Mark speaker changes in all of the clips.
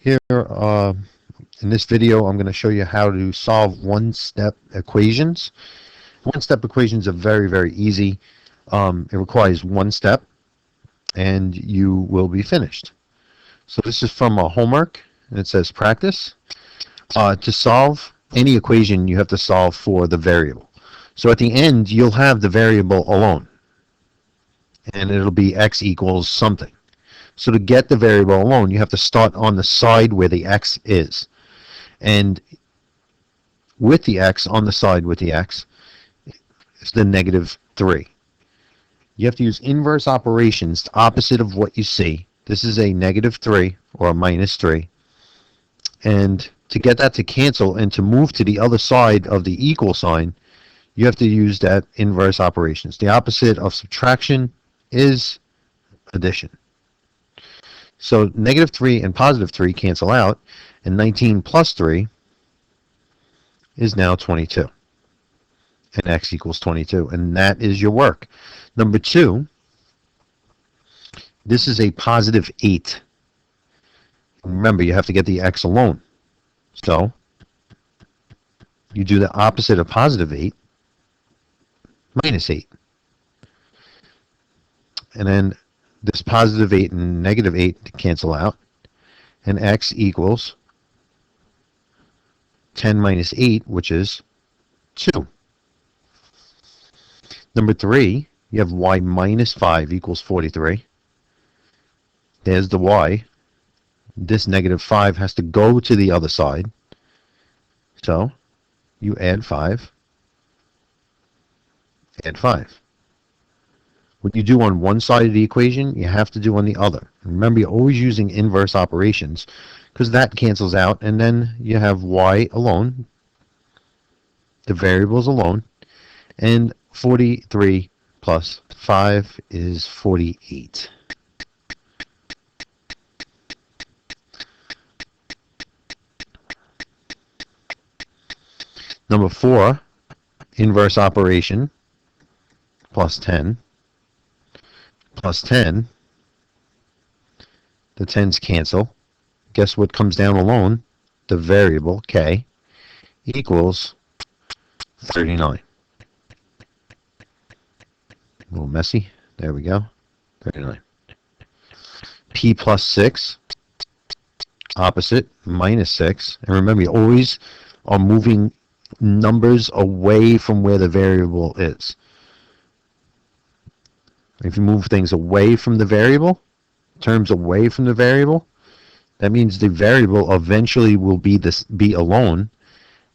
Speaker 1: Here, in this video, I'm going to show you how to solve one-step equations. One-step equations are very, very easy. It requires one step, and you will be finished. So this is from a homework, and it says practice. To solve any equation, you have to solve for the variable. So at the end, you'll have the variable alone, and it'll be x equals something. So to get the variable alone, you have to start on the side where the x is. And with the x, on the side with the x, is the -3. You have to use inverse operations, the opposite of what you see. This is a -3 or a -3. And to get that to cancel and to move to the other side of the equal sign, you have to use that inverse operations. The opposite of subtraction is addition. So -3 and +3 cancel out, and 19 plus 3 is now 22. And x equals 22, and that is your work. Number 2, this is a +8. Remember, you have to get the x alone. So you do the opposite of +8, -8. And then this +8 and -8 cancel out, and x equals 10 minus 8, which is 2. Number 3, you have y minus 5 equals 43. There's the y. This -5 has to go to the other side. So you add 5. Add 5. What you do on one side of the equation, you have to do on the other. Remember, you're always using inverse operations because that cancels out, and then you have y alone, the variables alone, and 43 plus 5 is 48. Number 4, inverse operation, plus 10. Plus 10, the 10's cancel. Guess what comes down alone? The variable, k, equals 39. A little messy. There we go. 39. P plus 6, opposite, -6. And remember, you always are moving numbers away from where the variable is. If you move things away from the variable, terms away from the variable, that means the variable eventually will be alone,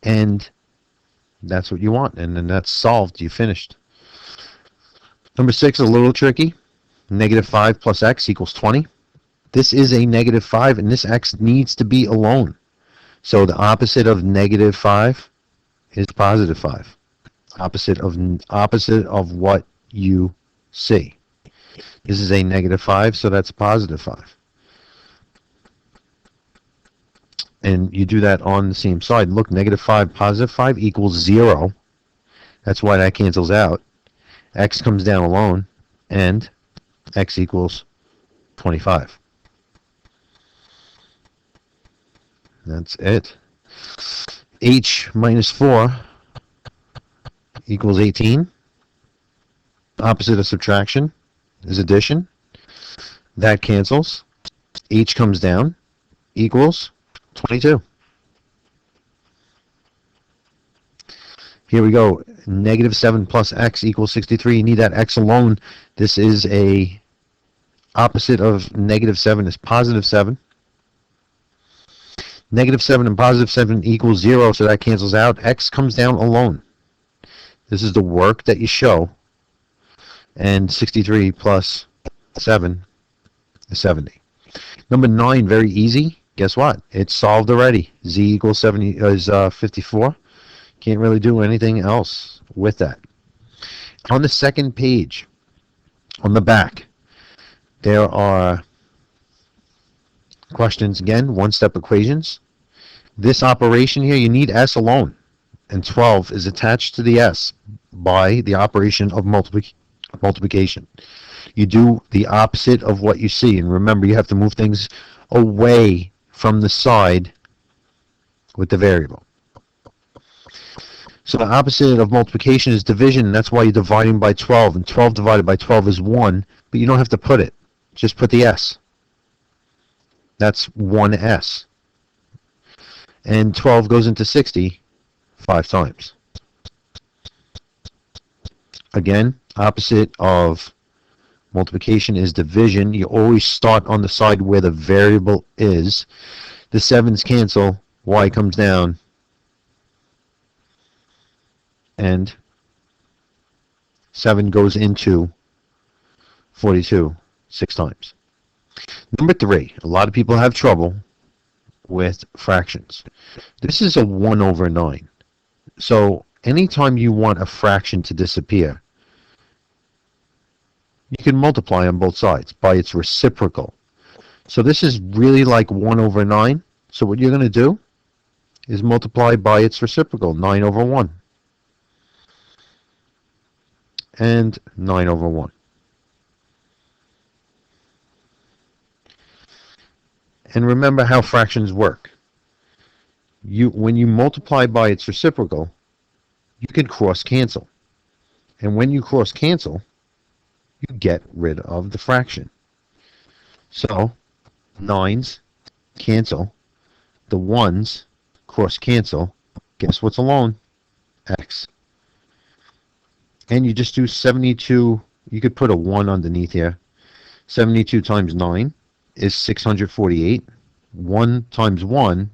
Speaker 1: and that's what you want, and then that's solved. You finished. Number 6 is a little tricky. -5 plus x equals 20. This is a -5, and this x needs to be alone. So the opposite of -5 is +5. Opposite of what you see. This is a -5, so that's +5. And you do that on the same side. Look, -5, +5 equals 0. That's why that cancels out. X comes down alone, and x equals 25. That's it. H minus 4 equals 18. Opposite of subtraction is addition. That cancels. H comes down, equals 22. Here we go. -7 plus x equals 63. You need that x alone. This is a opposite of -7 is +7. -7 and +7 equals 0, so that cancels out. X comes down alone. This is the work that you show. And 63 plus 7 is 70. Number 9, very easy. Guess what? It's solved already. Z equals 54. Can't really do anything else with that. On the second page, on the back, there are questions again, one-step equations. This operation here, you need S alone. And 12 is attached to the S by the operation of multiplication. You do the opposite of what you see. And remember, you have to move things away from the side with the variable. So the opposite of multiplication is division, and that's why you're dividing by 12. And 12 divided by 12 is 1, but you don't have to put it. Just put the s. That's 1s. And 12 goes into 60 5 times. Again, opposite of multiplication is division. You always start on the side where the variable is. The 7's cancel, y comes down, and 7 goes into 42 6 times. Number 3, a lot of people have trouble with fractions. This is a 1 over 9. So anytime you want a fraction to disappear, you can multiply on both sides by its reciprocal. So this is really like 1 over 9. So what you're going to do is multiply by its reciprocal, 9 over 1. And 9 over 1. And remember how fractions work. When you multiply by its reciprocal, you can cross cancel. And when you cross cancel, you get rid of the fraction. So 9's cancel, the 1's cross cancel. Guess what's alone? X. And you just do 72. You could put a 1 underneath here. 72 times 9 is 648. 1 times 1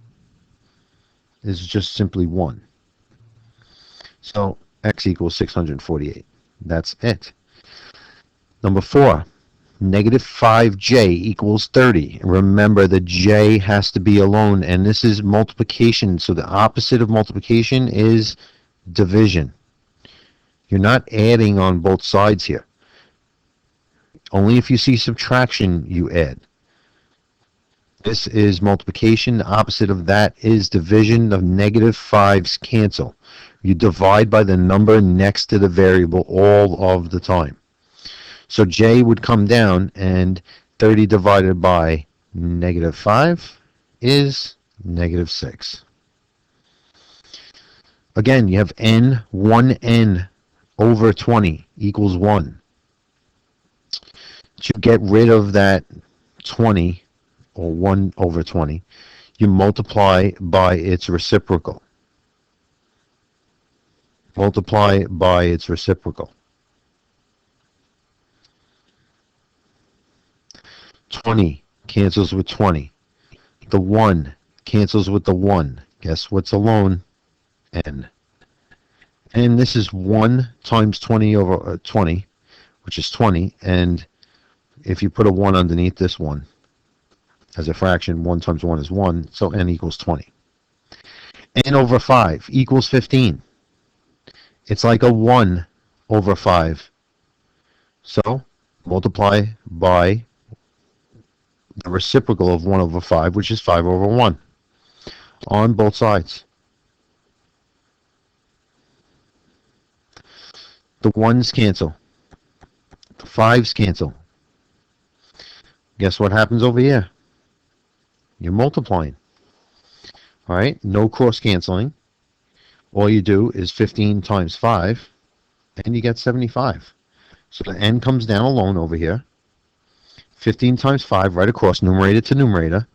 Speaker 1: is just simply 1. So x equals 648. That's it. Number 4, negative 5j equals 30. Remember, the j has to be alone, and this is multiplication. So the opposite of multiplication is division. You're not adding on both sides here. Only if you see subtraction, you add. This is multiplication. The opposite of that is division. The negative 5's cancel. You divide by the number next to the variable all of the time. So j would come down, and 30 divided by negative 5 is negative 6. Again, you have n, 1n over 20 equals 1. To get rid of that 20, or 1 over 20, you multiply by its reciprocal. Multiply by its reciprocal. 20 cancels with 20. The 1 cancels with the 1. Guess what's alone? N. And this is 1 times 20 over 20, which is 20. And if you put a 1 underneath this one as a fraction, 1 times 1 is 1, so n equals 20. N over 5 equals 15. It's like a 1 over 5. So multiply by the reciprocal of 1 over 5, which is 5 over 1, on both sides. The 1's cancel. The 5's cancel. Guess what happens over here? You're multiplying. All right, no cross canceling. All you do is 15 times 5, and you get 75. So the n comes down alone over here. 15 times 5 right across, numerator to numerator,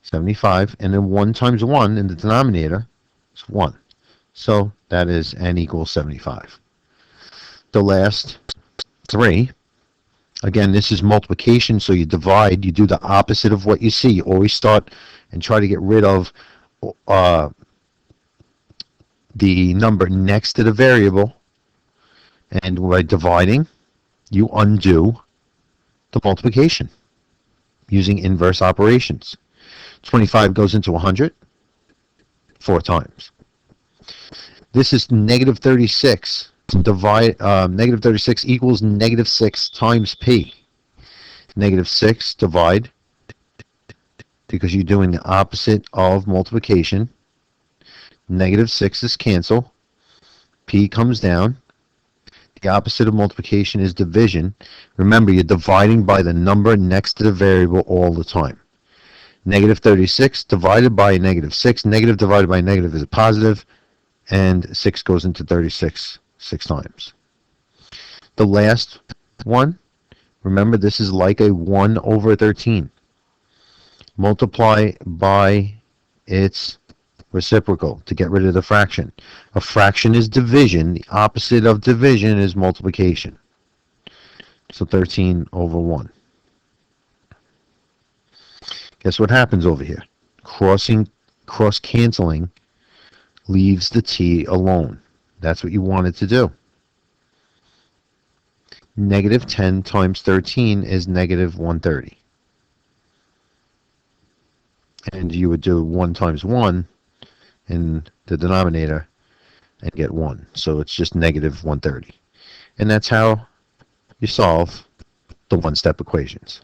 Speaker 1: 75, and then 1 times 1 in the denominator is 1. So that is n equals 75. The last 3, again, this is multiplication, so you divide, you do the opposite of what you see. You always start and try to get rid of the number next to the variable, and by dividing, you undo the multiplication using inverse operations. 25 goes into 100 4 times. This is negative 36. Negative 36 equals negative 6 times p. Negative 6 divide, because you're doing the opposite of multiplication. Negative 6 is cancel. P comes down. The opposite of multiplication is division. Remember, you're dividing by the number next to the variable all the time. Negative 36 divided by negative 6. Negative divided by negative is a positive, and 6 goes into 36 6 times. The last one, remember this is like a 1 over 13. Multiply by its reciprocal to get rid of the fraction. A fraction is division. The opposite of division is multiplication. So 13 over 1. Guess what happens over here? Cross-canceling leaves the t alone. That's what you wanted to do. Negative 10 times 13 is negative 130. And you would do 1 times 1 in the denominator and get 1. So it's just negative 130. And that's how you solve the one-step equations.